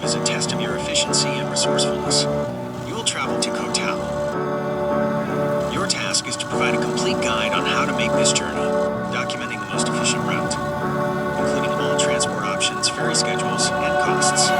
is a test of your efficiency and resourcefulness. You will travel to Koh Tao. Your task is to provide a complete guide on how to make this journey, documenting the most efficient route, including all transport options, ferry schedules, and costs.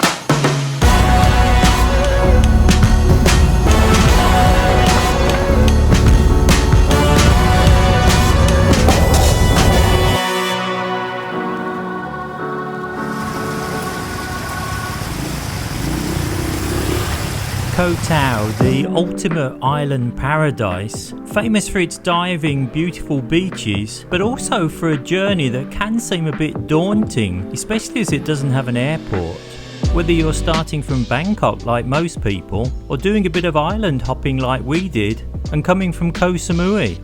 Koh Tao, the ultimate island paradise, famous for its diving, beautiful beaches, but also for a journey that can seem a bit daunting, especially as it doesn't have an airport. Whether you're starting from Bangkok like most people, or doing a bit of island hopping like we did, and coming from Koh Samui.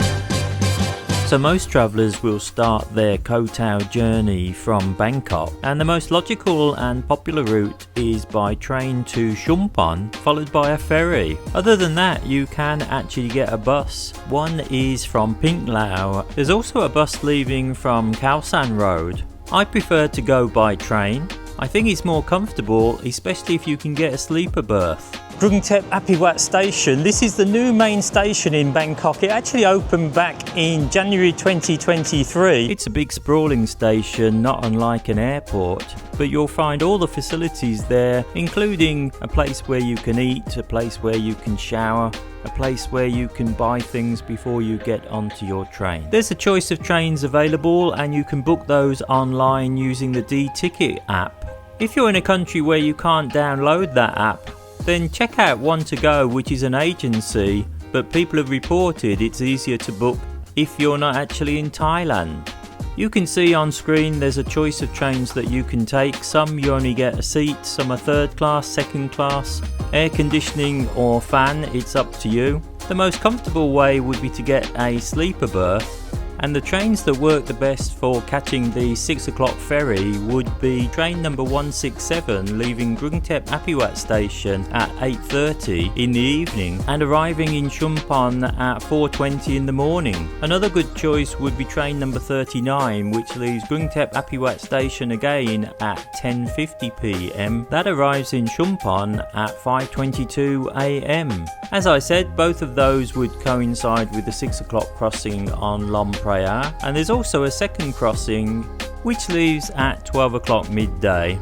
So most travellers will start their Koh Tao journey from Bangkok, and the most logical and popular route is by train to Chumphon, followed by a ferry. Other than that, you can actually get a bus. One is from Pink Lao. There's also a bus leaving from Khao San Road. I prefer to go by train. I think it's more comfortable, especially if you can get a sleeper berth. Krung Thep Aphiwat station. This is the new main station in Bangkok. It actually opened back in January 2023. It's a big sprawling station, not unlike an airport, but you'll find all the facilities there, including a place where you can eat, a place where you can shower, a place where you can buy things before you get onto your train. There's a choice of trains available, and you can book those online using the D-Ticket app. If you're in a country where you can't download that app, then check out One2Go, which is an agency, but people have reported it's easier to book if you're not actually in Thailand. You can see on screen there's a choice of trains that you can take. Some you only get a seat, some are third class, second class, air conditioning or fan, it's up to you. The most comfortable way would be to get a sleeper berth, and the trains that work the best for catching the 6 o'clock ferry would be train number 167 leaving Krung Thep Aphiwat station at 8:30 in the evening and arriving in Chumphon at 4:20 in the morning. Another good choice would be train number 39, which leaves Krung Thep Aphiwat station again at 10:50 p.m. That arrives in Chumphon at 5:22 a.m. As I said, both of those would coincide with the 6 o'clock crossing on Lom Praya, and there's also a second crossing which leaves at 12 o'clock midday.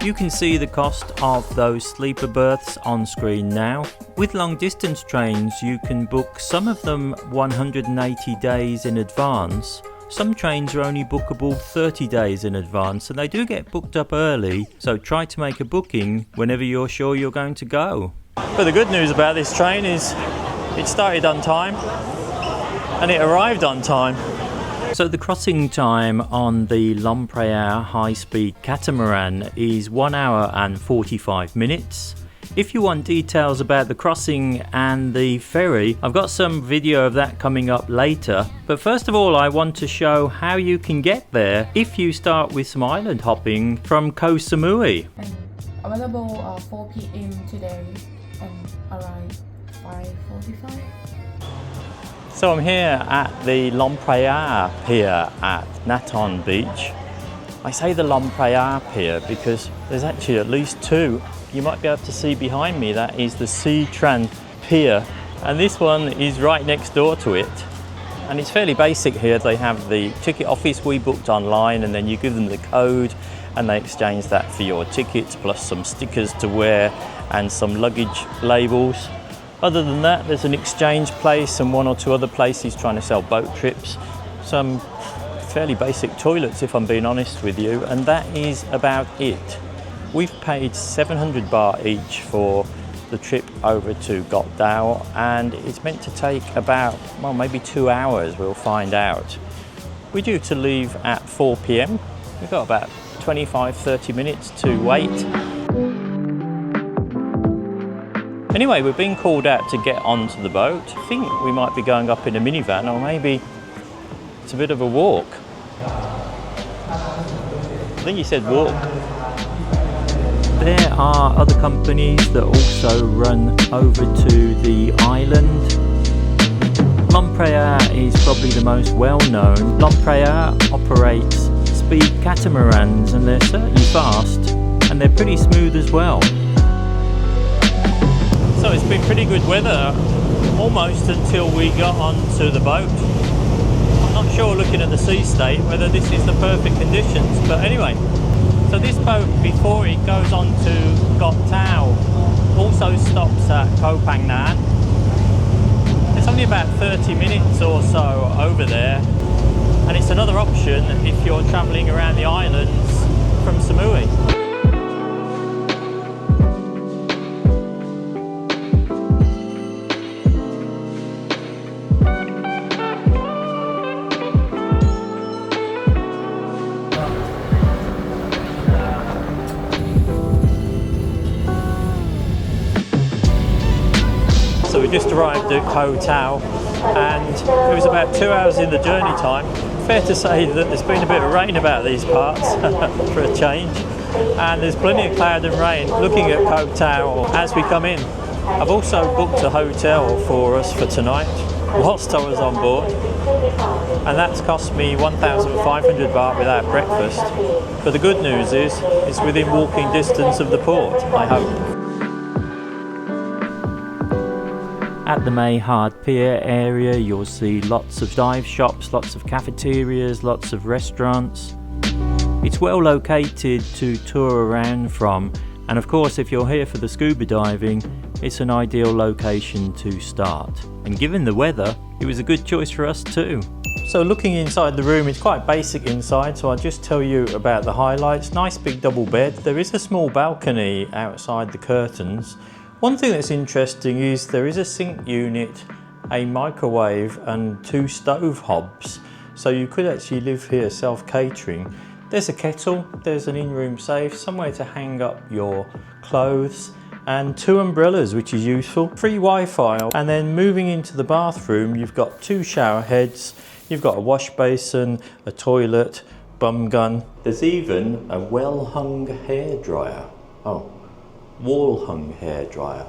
You can see the cost of those sleeper berths on screen now. With long distance trains you can book some of them 180 days in advance. Some trains are only bookable 30 days in advance, and they do get booked up early, so try to make a booking whenever you're sure you're going to go. But the good news about this train is it started on time and it arrived on time. So the crossing time on the Lom Praya high-speed catamaran is 1 hour and 45 minutes. If you want details about the crossing and the ferry, I've got some video of that coming up later. But first of all, I want to show how you can get there if you start with some island hopping from Koh Samui. Available 4 p.m. today and arrive 5:45. So I'm here at the Lom Praya pier at Naton Beach. I say the Lom Praya pier because there's actually at least two. You might be able to see behind me, that is the Sea-Tran pier, and this one is right next door to it. And it's fairly basic here. They have the ticket office. We booked online, and then you give them the code and they exchange that for your tickets, plus some stickers to wear and some luggage labels. Other than that, there's an exchange place and one or two other places trying to sell boat trips. Some fairly basic toilets, if I'm being honest with you, and that is about it. We've paid 700 baht each for the trip over to Koh Tao, and it's meant to take about, well, maybe 2 hours, we'll find out. We're due to leave at 4 p.m. We've got about 25-30 minutes to wait. Anyway, we're being called out to get onto the boat. I think we might be going up in a minivan, or maybe it's a bit of a walk. I think he said walk. There are other companies that also run over to the island. Lom Praya is probably the most well-known. Lom Praya operates speed catamarans, and they're certainly fast. and they're pretty smooth as well. So it's been pretty good weather almost until we got onto the boat. I'm not sure, looking at the sea state, whether this is the perfect conditions, but anyway. So this boat, before it goes on to Koh Tao, also stops at Koh Phangan. It's only about 30 minutes or so over there, and it's another option if you're travelling around the islands from Samui. So we just arrived at Koh Tao, and it was about 2 hours in the journey time. Fair to say that there's been a bit of rain about these parts for a change, and there's plenty of cloud and rain. Looking at Koh Tao as we come in, I've also booked a hotel for us for tonight whilst I was on board, and that's cost me 1,500 baht without breakfast. But the good news is it's within walking distance of the port, I hope. At the Mae Hard Pier area, you'll see lots of dive shops, lots of cafeterias, lots of restaurants. It's well located to tour around from, and of course if you're here for the scuba diving, it's an ideal location to start. And given the weather, it was a good choice for us too. So looking inside the room, it's quite basic inside, so I'll just tell you about the highlights. Nice big double bed. There is a small balcony outside the curtains. One thing that's interesting is there is a sink unit, a microwave and 2 stove hobs. So you could actually live here self-catering. There's a kettle, there's an in-room safe, somewhere to hang up your clothes, and 2 umbrellas, which is useful. Free Wi-Fi. And then moving into the bathroom, you've got 2 shower heads, you've got a wash basin, a toilet, bum gun. There's even a well-hung hairdryer. Oh. Wall-hung hairdryer.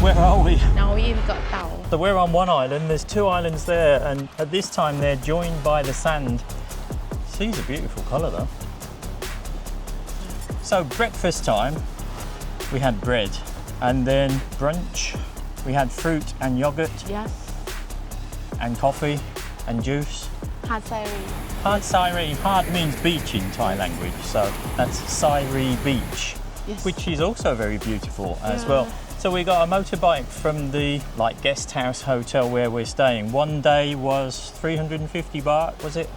Where are we? Now we're in Koh Tao. So we're on one island, there's 2 islands there, and at this time they're joined by the sand. Sea's a beautiful colour though. So breakfast time, we had bread, and then brunch, we had fruit and yogurt. Yes. And coffee and juice. Hard Sairi. Hard Sairi. Hard means beach in Thai language, so that's Sairi Beach, Yes. which is also very beautiful as well. So we got a motorbike from the guest house hotel where we're staying. One day was 350 baht, was it?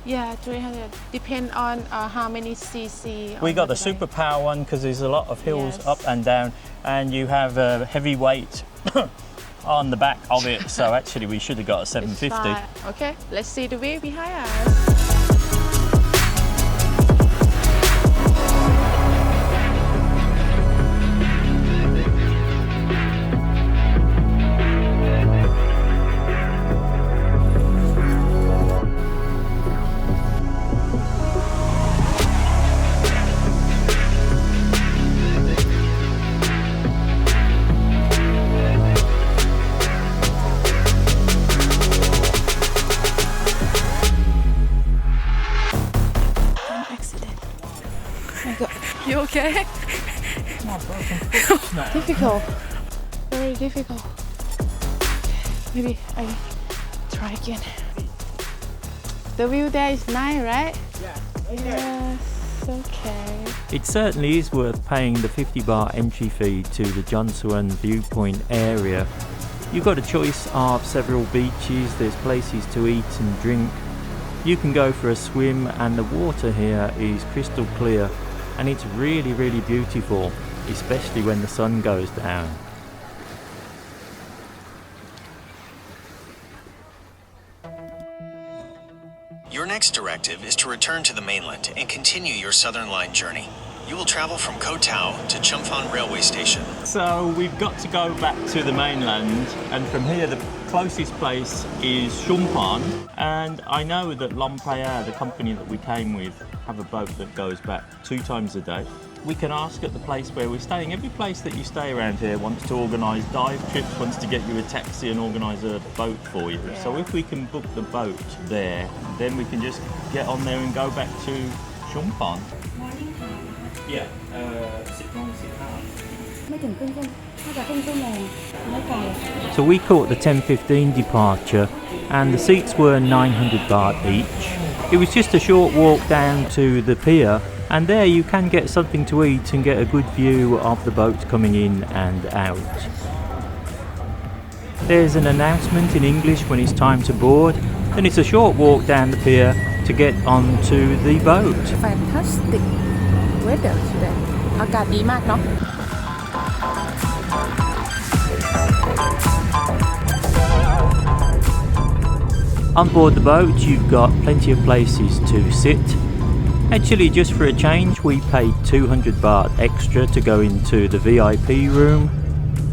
Yeah, 300. Depend on how many cc. We got the super power one because there's a lot of hills Yes. up and down, and you have a heavy weight on the back of it. So actually we should have got a 750. Okay, let's see the view behind us. You okay? Difficult. Very difficult. Maybe I try again. The view there is nice, right? Yes, okay. It certainly is worth paying the 50 baht entry fee to the John-Suwan viewpoint area. You've got a choice of several beaches, there's places to eat and drink. You can go for a swim, and the water here is crystal clear, and it's really, really beautiful, especially when the sun goes down. Your next directive is to return to the mainland and continue your Southern Line journey. You will travel from Koh Tao to Chumphon railway station. So we've got to go back to the mainland, and from here the closest place is Chumphon, and I know that Lompaya, the company that we came with, have a boat that goes back 2 times a day. we can ask at the place where we're staying. Every place that you stay around here wants to organise dive trips, wants to get you a taxi and organise a boat for you. Yeah. So if we can book the boat there, then we can just get on there and go back to Chumphon. Yeah, 10 โมง 15 ไม่ถึงครึ่งชั่วโมงน่าจะครึ่งชั่วโมงไม่ไกล So we caught the 10:15 departure and the seats were 900 baht each. It was just a short walk down to the pier, and there you can get something to eat and get a good view of the boat coming in and out. There's an announcement in English when it's time to board, then it's a short walk down the pier to get onto the boat. Fantastic weather today อากาศดีมากเนาะ On board the boat you've got plenty of places to sit. Actually, just for a change we paid 200 baht extra to go into the VIP room.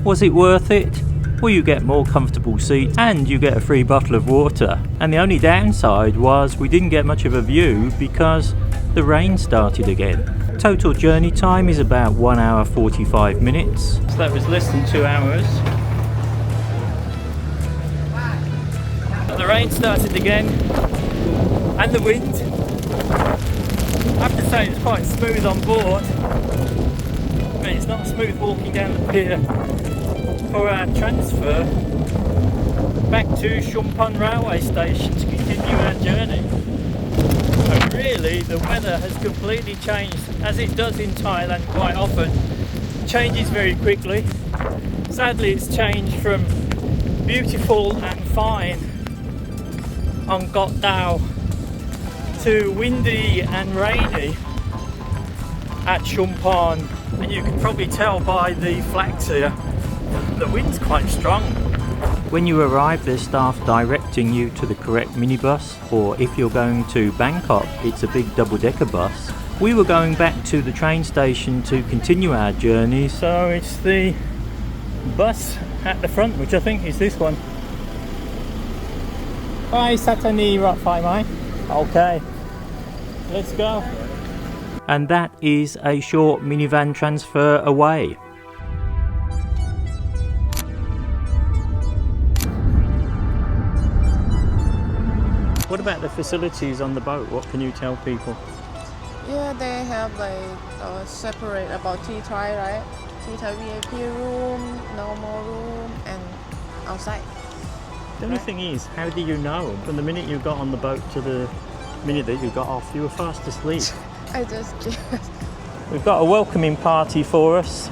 Was it worth it? Well, you get more comfortable seats and you get a free bottle of water. And the only downside was we didn't get much of a view because the rain started again. Total journey time is about 1 hour 45 minutes. So that was less than 2 hours. But the rain started again and the wind. I have to say it's quite smooth on board. I mean, it's not smooth walking down the pier. For our transfer back to Chumphon railway station to continue our journey. So really the weather has completely changed, as it does in Thailand quite often. It changes very quickly. Sadly it's changed from beautiful and fine on Koh Tao to windy and rainy at Chumphon, and you can probably tell by the flags here the wind's quite strong. When you arrive, there's staff directing you to the correct minibus, or if you're going to Bangkok, it's a big double-decker bus. We were going back to the train station to continue our journey, so it's the bus at the front, which I think is this one. Bye, Satani Rotfai Mai. Okay, let's go. And that is a short minivan transfer away. What about the facilities on the boat? What can you tell people? Yeah, they have like separate about tea Thai, right? Tea Thai VIP room, normal room, and outside. The only thing is, how do you know? From the minute you got on the boat to the minute that you got off, you were fast asleep. I just guess. We've got a welcoming party for us.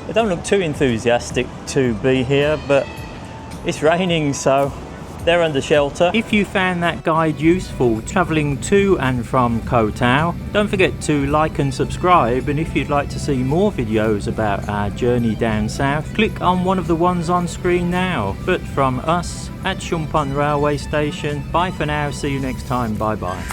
They don't look too enthusiastic to be here, but it's raining, so they're under shelter. If you found that guide useful travelling to and from Koh Tao, don't forget to like and subscribe, and if you'd like to see more videos about our journey down south, click on one of the ones on screen now. But from us at Chumphon railway station, bye for now, see you next time, bye bye.